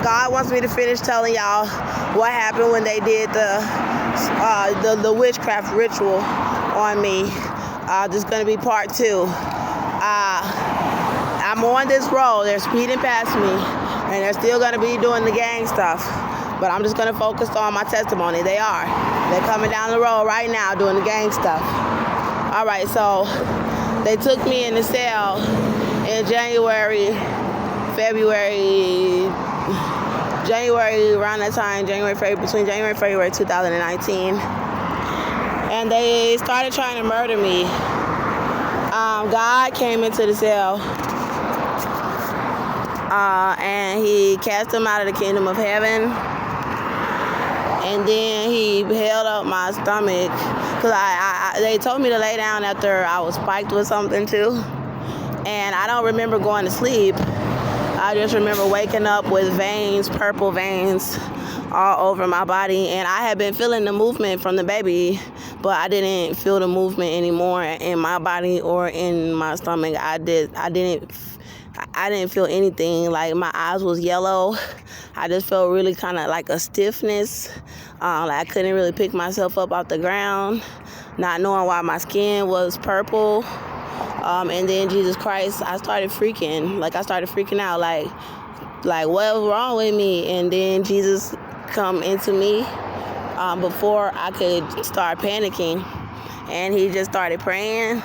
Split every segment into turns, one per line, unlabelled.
God wants me to finish telling y'all what happened when they did the witchcraft ritual on me. This is going to be part 2. I'm on this road. They're speeding past me, and they're still going to be doing the gang stuff. But I'm just going to focus on my testimony. They are. They're coming down the road right now doing the gang stuff. All right, so they took me in the cell in January, around that time, between January and February 2019. And they started trying to murder me. God came into the cell, and he cast them out of the kingdom of heaven. And then he held up my stomach, because they told me to lay down after I was spiked with something too. And I don't remember going to sleep. I just remember waking up with veins, purple veins, all over my body. And I had been feeling the movement from the baby, but I didn't feel the movement anymore in my body or in my stomach. I didn't feel anything. Like, my eyes was yellow. I just felt really kind of like a stiffness. Like I couldn't really pick myself up off the ground, not knowing why my skin was purple. And then Jesus Christ, I started freaking out, like what was wrong with me? And then Jesus come into me before I could start panicking, and he just started praying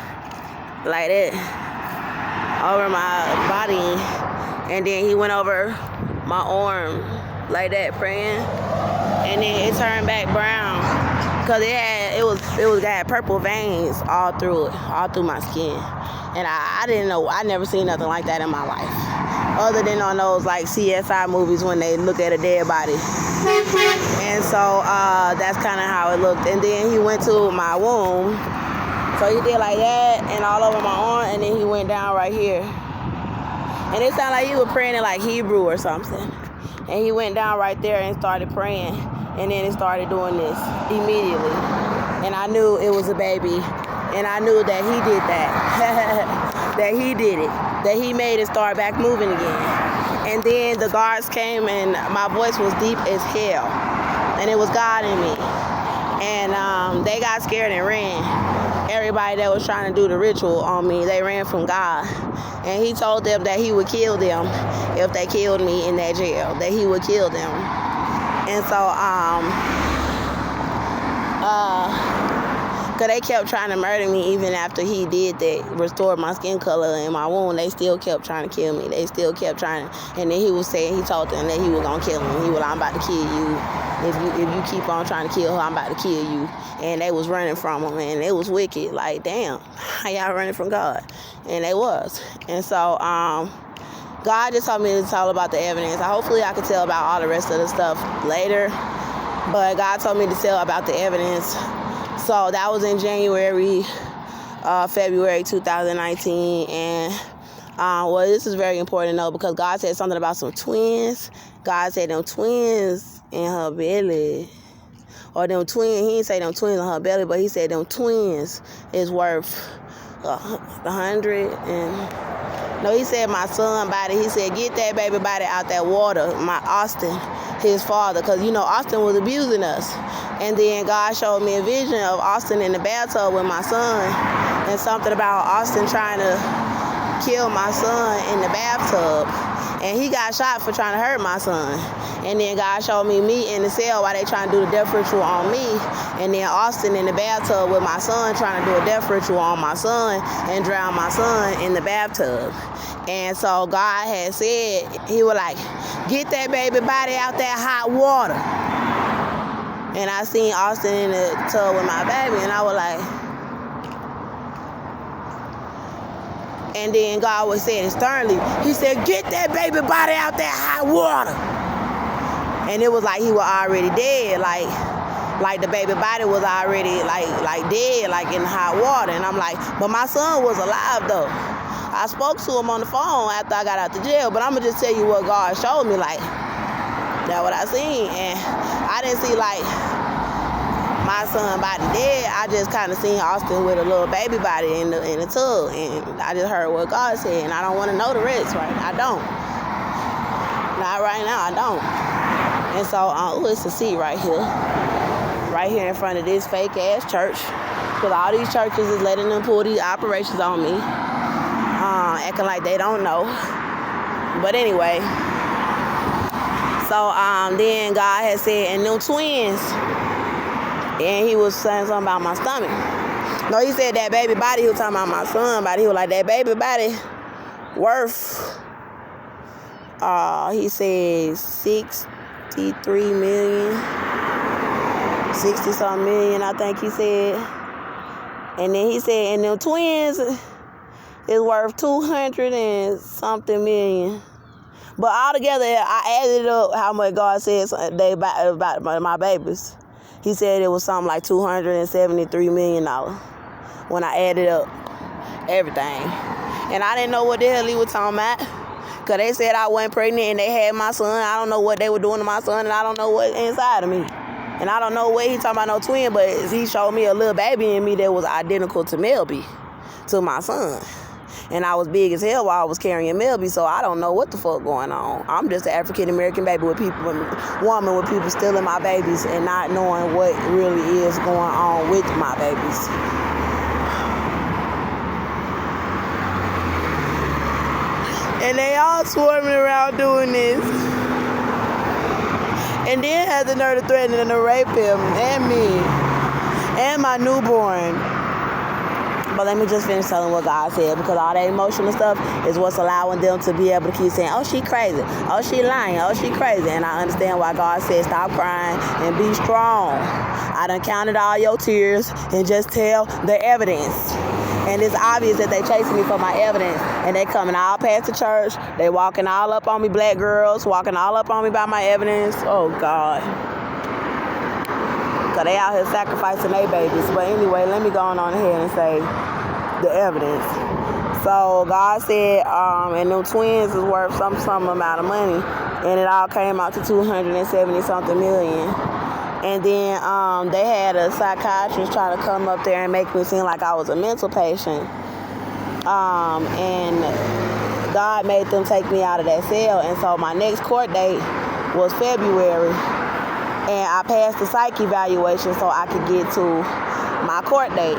like that over my body, and then he went over my arm like that praying, and then it turned back brown because it had purple veins all through my skin. And I didn't know. I never seen nothing like that in my life, other than on those like CSI movies when they look at a dead body. And so that's kind of how it looked. And then he went to my womb, so he did like that and all over my arm, and then he went down right here. And it sounded like he was praying in like Hebrew or something. And he went down right there and started praying, and then it started doing this immediately. And I knew it was a baby. And I knew that he did that, that he did it, that he made it start back moving again. And then the guards came, and my voice was deep as hell, and it was God in me. And they got scared and ran. Everybody that was trying to do the ritual on me, they ran from God. And he told them that he would kill them if they killed me in that jail, that he would kill them. And so, because they kept trying to murder me even after he did that, restored my skin color and my wound. They still kept trying to kill me. They still kept trying. And then he told them that he was going to kill them. He was like, I'm about to kill you. If you keep on trying to kill her, I'm about to kill you. And they was running from him, and it was wicked. Like, damn, how y'all running from God? And they was. And so, God just told me to tell about the evidence. Hopefully I could tell about all the rest of the stuff later. But God told me to tell about the evidence. So that was in January, February 2019. And, well, this is very important to know because God said something about some twins. God said them twins in her belly. Or them twins, he didn't say them twins in her belly, but he said them twins is worth 100. And no, he said my son body. He said, get that baby body out that water. My Austin, his father, because, you know, Austin was abusing us. And then God showed me a vision of Austin in the bathtub with my son, and something about Austin trying to kill my son in the bathtub. And he got shot for trying to hurt my son. And then God showed me in the cell while they trying to do the death ritual on me. And then Austin in the bathtub with my son trying to do a death ritual on my son and drown my son in the bathtub. And so God had said, he was like, get that baby body out that hot water. And I seen Austin in the tub with my baby, and I was like, and then God was saying sternly, he said, get that baby body out that hot water. And it was like he was already dead, like the baby body was already like dead, like in hot water. And I'm like, but my son was alive though. I spoke to him on the phone after I got out the jail, but I'm gonna just tell you what God showed me, like, that's what I seen. And I didn't see like my son body dead. I just kind of seen Austin with a little baby body in the tub, and I just heard what God said, and I don't want to know the rest, right? I don't. Not right now, I don't. And so, it's a seat right here in front of this fake ass church. Because all these churches is letting them pull these operations on me, acting like they don't know. But anyway, so then God had said, and them twins, and he was saying something about my stomach. No, he said that baby body, he was talking about my son body. He was like, that baby body worth, he said 63 million, 60-something million, I think he said. And then he said, and them twins is worth 200 and something million. But altogether, I added up how much God said they about my babies. He said it was something like $273 million when I added up everything. And I didn't know what the hell he was talking about. Because they said I wasn't pregnant and they had my son. I don't know what they were doing to my son, and I don't know what inside of me. And I don't know what he talking about no twin, but he showed me a little baby in me that was identical to Melby, to my son. And I was big as hell while I was carrying Melby, so I don't know what the fuck going on. I'm just an African-American woman with people stealing my babies and not knowing what really is going on with my babies. And they all swarming around doing this. And then had the nerve to threaten to rape him and me and my newborn. But let me just finish telling what God said, because all that emotional stuff is what's allowing them to be able to keep saying, oh, she crazy, oh, she lying, oh, she crazy. And I understand why God said stop crying and be strong. I done counted all your tears and just tell the evidence. And it's obvious that they chasing me for my evidence. And they coming all past the church. They walking all up on me, black girls, walking all up on me about my evidence. Oh, God. Because they out here sacrificing their babies. But anyway, let me go on ahead and say the evidence. So God said, and them twins is worth some amount of money. And it all came out to 270-something million. And then they had a psychiatrist try to come up there and make me seem like I was a mental patient. And God made them take me out of that cell. And so my next court date was February. And I passed the psych evaluation so I could get to my court date.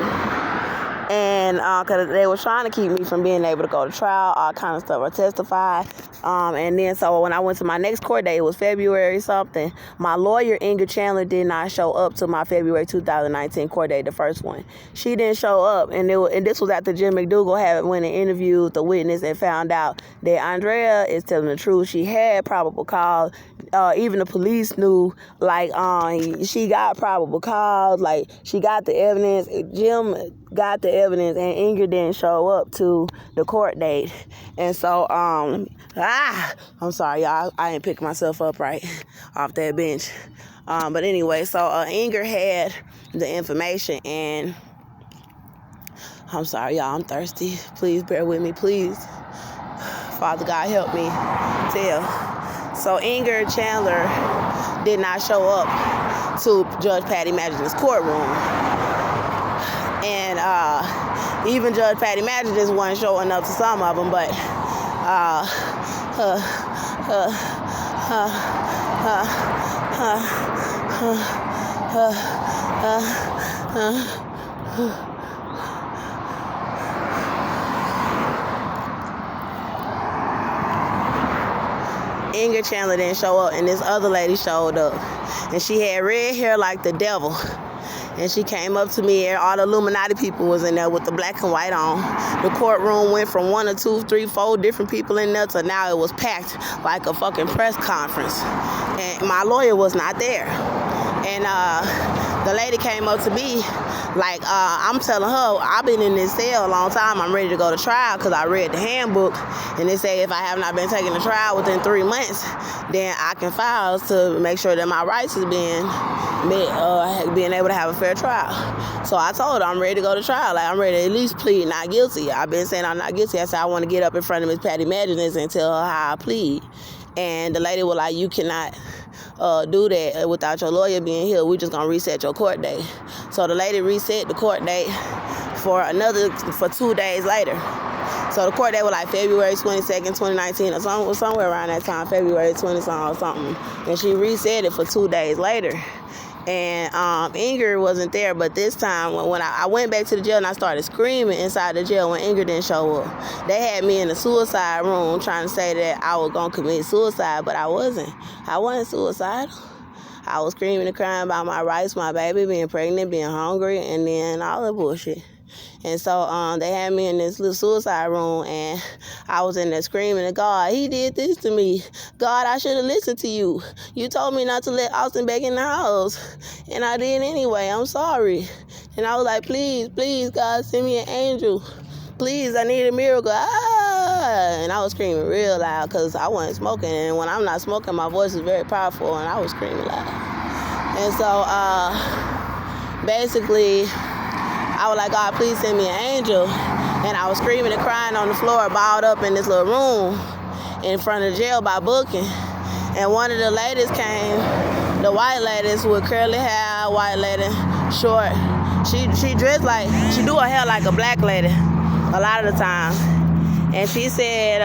And because they were trying to keep me from being able to go to trial, all kind of stuff, or testify. And then so when I went to my next court date, it was February something. My lawyer, Inger Chandler, did not show up to my February 2019 court date, the first one. She didn't show up, and this was after Jim McDougal had went and interviewed the witness and found out that Andrea is telling the truth. She had probable cause. Even the police knew, like, she got probable cause, like, she got the evidence. Jim got the evidence, and Inger didn't show up to the court date. And so, I'm sorry, y'all. I didn't pick myself up right off that bench. But anyway, so Inger had the information, and I'm sorry, y'all. I'm thirsty. Please bear with me, please. Father God, help me tell. So Inger Chandler did not show up to Judge Patty Madison's courtroom. And even Judge Patty Madison wasn't showing up to some of them, but Inger Chandler didn't show up, and this other lady showed up, and she had red hair like the devil. And she came up to me, and all the Illuminati people was in there with the black and white on. The courtroom went from 1 or 2, 3, 4 different people in there to now it was packed like a fucking press conference. And my lawyer was not there. And the lady came up to me like, I'm telling her, I've been in this cell a long time. I'm ready to go to trial because I read the handbook. And they say if I have not been taken to trial within 3 months, then I can file to make sure that my rights is being met, being able to have a fair trial. So I told her I'm ready to go to trial. Like, I'm ready to at least plead not guilty. I've been saying I'm not guilty. I said I want to get up in front of Miss Patty Madison and tell her how I plead. And the lady was like, you cannot do that without your lawyer being here. We're just going to reset your court date. So the lady reset the court date for 2 days later. So So the court date was like February 22nd, 2019 or somewhere around that time, February 20th or something. And she reset it for 2 days later. And Inger wasn't there, but this time when I went back to the jail and I started screaming inside the jail when Inger didn't show up. They had me in the suicide room trying to say that I was going to commit suicide, but I wasn't. I wasn't suicidal. I was screaming and crying about my rights, my baby, being pregnant, being hungry, and then all the bullshit. And so they had me in this little suicide room, and I was in there screaming to God, he did this to me. God, I should have listened to you. You told me not to let Austin back in the house, and I did anyway. I'm sorry. And I was like, please, please, God, send me an angel. Please, I need a miracle. And I was screaming real loud because I wasn't smoking. And when I'm not smoking, my voice is very powerful, and I was screaming loud. And so basically, I was like, God, please send me an angel. And I was screaming and crying on the floor, balled up in this little room in front of the jail by booking. And one of the ladies came, the white ladies with curly hair, white lady, short. She dressed like, she do her hair like a black lady a lot of the time. And she said,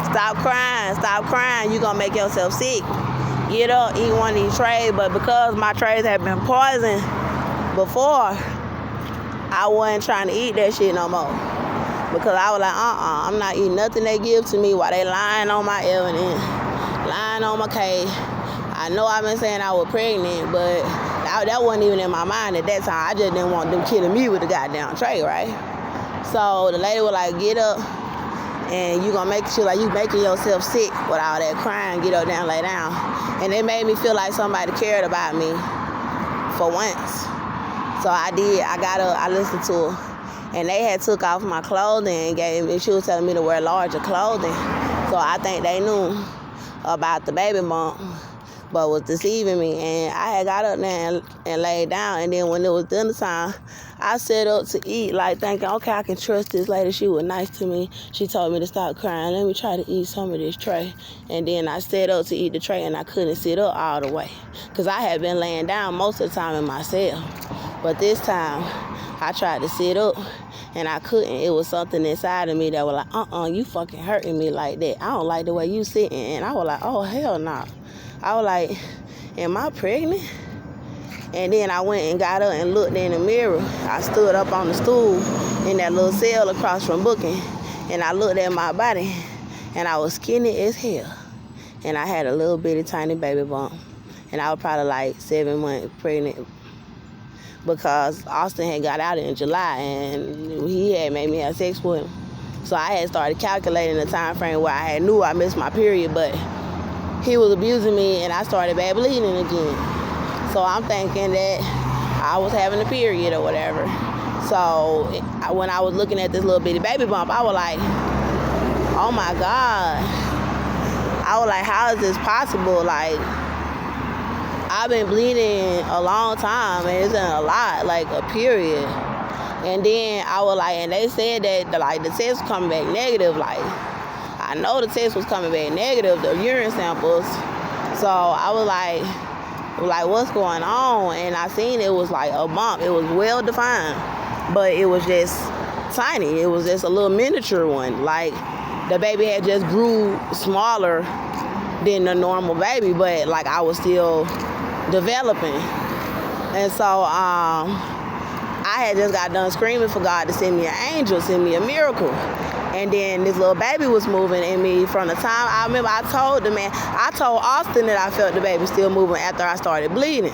stop crying, you're gonna make yourself sick. Get up, eat one of these trays. But because my trays had been poisoned before, I wasn't trying to eat that shit no more. Because I was like, I'm not eating nothing they give to me while they lying on my evidence, lying on my case. I know I've been saying I was pregnant, but that wasn't even in my mind at that time. I just didn't want them killing me with the goddamn tray, right? So the lady was like, get up, and you gonna make sure like you making yourself sick with all that crying, get up down, lay down. And it made me feel like somebody cared about me for once. So I did, I got up, I listened to her. And they had took off my clothing and gave me, she was telling me to wear larger clothing. So I think they knew about the baby bump, but was deceiving me. And I had got up there and laid down. And then when it was dinner time, I sat up to eat, like thinking, okay, I can trust this lady. She was nice to me. She told me to stop crying. Let me try to eat some of this tray. And then I sat up to eat the tray, and I couldn't sit up all the way because I had been laying down most of the time in my cell. But this time, I tried to sit up, and I couldn't. It was something inside of me that was like, you fucking hurting me like that. I don't like the way you sitting. And I was like, oh, hell no. I was like, am I pregnant? And then I went and got up and looked in the mirror. I stood up on the stool in that little cell across from booking, and I looked at my body, and I was skinny as hell. And I had a little bitty tiny baby bump. And I was probably like 7 months pregnant because Austin had got out in July, and he had made me have sex with him. So I had started calculating the time frame where I knew I missed my period, but he was abusing me, and I started bad bleeding again. So I'm thinking that I was having a period or whatever. So when I was looking at this little bitty baby bump, I was like, oh my God. I was like, how is this possible? Like, I've been bleeding a long time, and it's been a lot, like a period. And then I was like, and they said that the test was coming back negative. Like, I know the test was coming back negative, the urine samples. So I was like, what's going on? And I seen it was like a bump. It was well defined, but it was just tiny. It was just a little miniature one. Like the baby had just grew smaller than the normal baby, but like I was still developing. And so I had just got done screaming for God to send me an angel, send me a miracle. And then this little baby was moving in me from the time, I remember I told Austin that I felt the baby still moving after I started bleeding.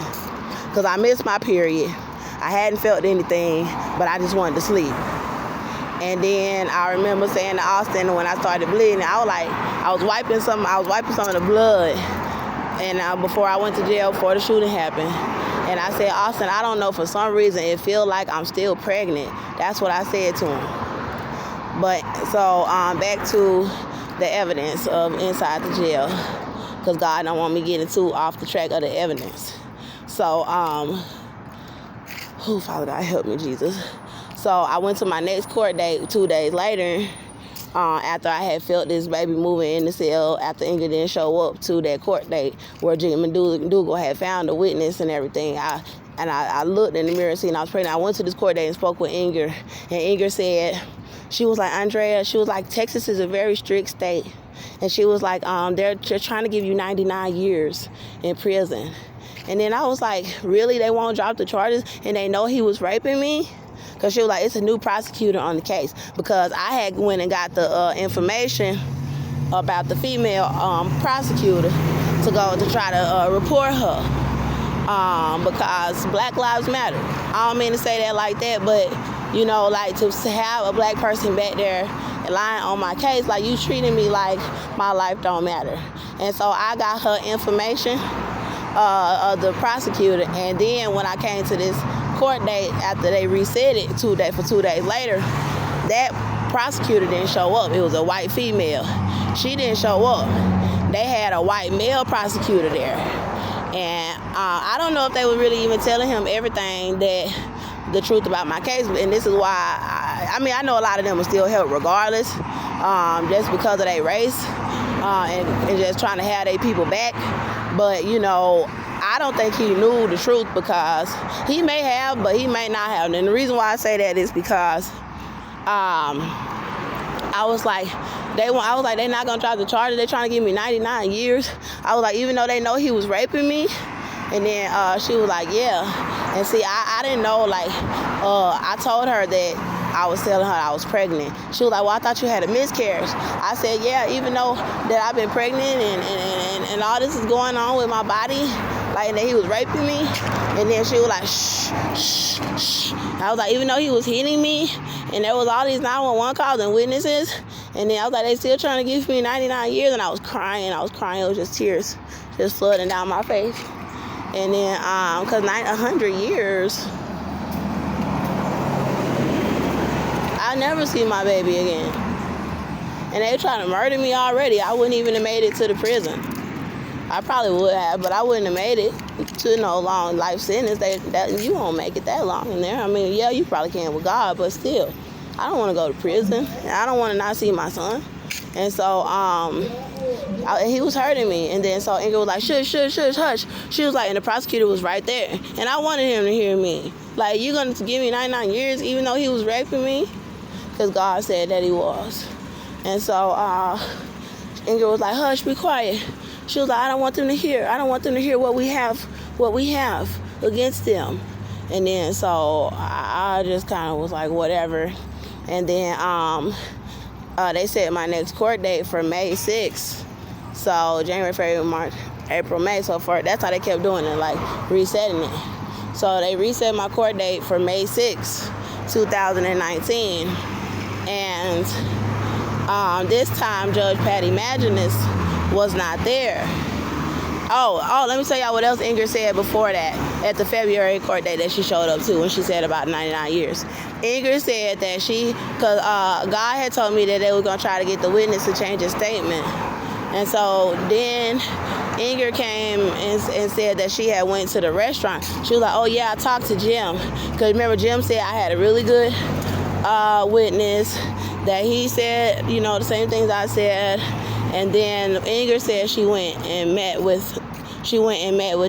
Because I missed my period. I hadn't felt anything, but I just wanted to sleep. And then I remember saying to Austin when I started bleeding, I was wiping some of the blood. And before I went to jail, before the shooting happened. And I said, Austin, I don't know, for some reason, it feels like I'm still pregnant. That's what I said to him. But so back to the evidence of inside the jail, because God don't want me getting too off the track of the evidence. So, Father God, help me, Jesus. So I went to my next court date 2 days later, after I had felt this baby moving in the cell, after Inger didn't show up to that court date where Jimmy McDougal had found a witness and everything. I looked in the mirror and seen I was pregnant. I went to this court date and spoke with Inger, and Inger said she was like, Andrea, she was like, Texas is a very strict state. And she was like, they're trying to give you 99 years in prison. And then I was like, really? They won't drop the charges and they know he was raping me? Because she was like, it's a new prosecutor on the case. Because I had went and got the information about the female prosecutor to go to try to report her. Because Black Lives Matter. I don't mean to say that like that, but, you know, like to have a black person back there lying on my case, like you treating me like my life don't matter. And so I got her information of the prosecutor, and then when I came to this court date after they reset it 2 days later, that prosecutor didn't show up. It was a white female. She didn't show up. They had a white male prosecutor there, and I don't know if they were really even telling him everything the truth about my case, and this is why I know a lot of them will still help regardless, just because of their race, and just trying to have their people back. But, you know, I don't think he knew the truth, because he may have, but he may not have. And the reason why I say that is because I was like, they're not going to drop the charges. They're trying to give me 99 years. I was like, even though they know he was raping me. And then she was like, yeah. And see, I didn't know, like, I told her that I was telling her I was pregnant. She was like, well, I thought you had a miscarriage. I said, yeah, even though that I've been pregnant and all this is going on with my body, like, and that he was raping me. And then she was like, shh, shh, shh. I was like, even though he was hitting me, and there was all these 911 calls and witnesses, and then I was like, they still trying to give me 99 years, and I was crying. It was just tears just flooding down my face. And then, because 100 years, I'll never see my baby again. And they trying to murder me already. I wouldn't even have made it to the prison. I probably would have, but I wouldn't have made it to no long life sentence. You won't make it that long in there. I mean, yeah, you probably can with God, but still, I don't want to go to prison. And I don't want to not see my son. And so, he was hurting me. And then so Ingrid was like, shush, shush, shush, hush. She was like, and the prosecutor was right there. And I wanted him to hear me. Like, you going to give me 99 years even though he was raping me? Because God said that he was. And so Ingrid was like, hush, be quiet. She was like, I don't want them to hear. I don't want them to hear what we have against them. And then so I just kind of was like, whatever. And then they set my next court date for May 6th. So January, February, March, April, May. So that's how they kept doing it, like resetting it. So they reset my court date for May 6th, 2019. And this time Judge Patty Maginnis was not there. Oh, let me tell y'all what else Ingrid said before that at the February court date that she showed up to when she said about 99 years. Ingrid said that because God had told me that they were going to try to get the witness to change his statement. And so then Ingrid came and said that she had went to the restaurant. She was like, oh, yeah, I talked to Jim. Because remember, Jim said I had a really good witness, that he said, you know, the same things I said. And then Ingrid said she went and met with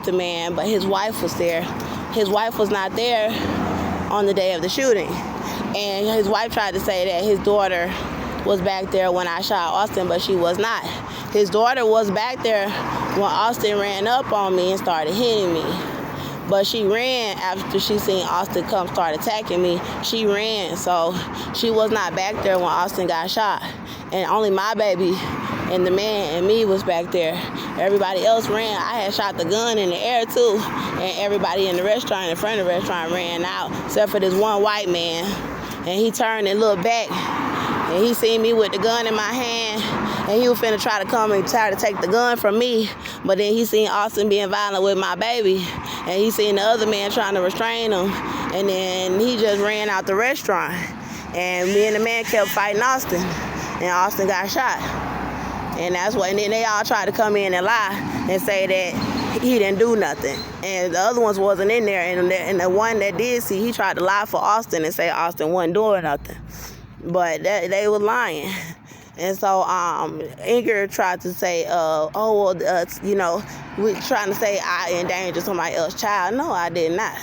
the man, but his wife was there. His wife was not there on the day of the shooting. And his wife tried to say that his daughter was back there when I shot Austin, but she was not. His daughter was back there when Austin ran up on me and started hitting me. But she ran after she seen Austin come start attacking me. She ran, so she was not back there when Austin got shot. And only my baby and the man and me was back there. Everybody else ran. I had shot the gun in the air too. And everybody in the restaurant, in front of the restaurant, ran out, except for this one white man. And he turned and looked back. And he seen me with the gun in my hand. And he was finna try to come and try to take the gun from me. But then he seen Austin being violent with my baby. And he seen the other man trying to restrain him. And then he just ran out the restaurant. And me and the man kept fighting Austin. And Austin got shot. And that's what, and then they all tried to come in and lie and say that he didn't do nothing. And the other ones wasn't in there. And the one that did see, he tried to lie for Austin and say Austin wasn't doing nothing. But they were lying. And so Ingrid tried to say, you know, we're trying to say I endangered somebody else's child. No, I did not.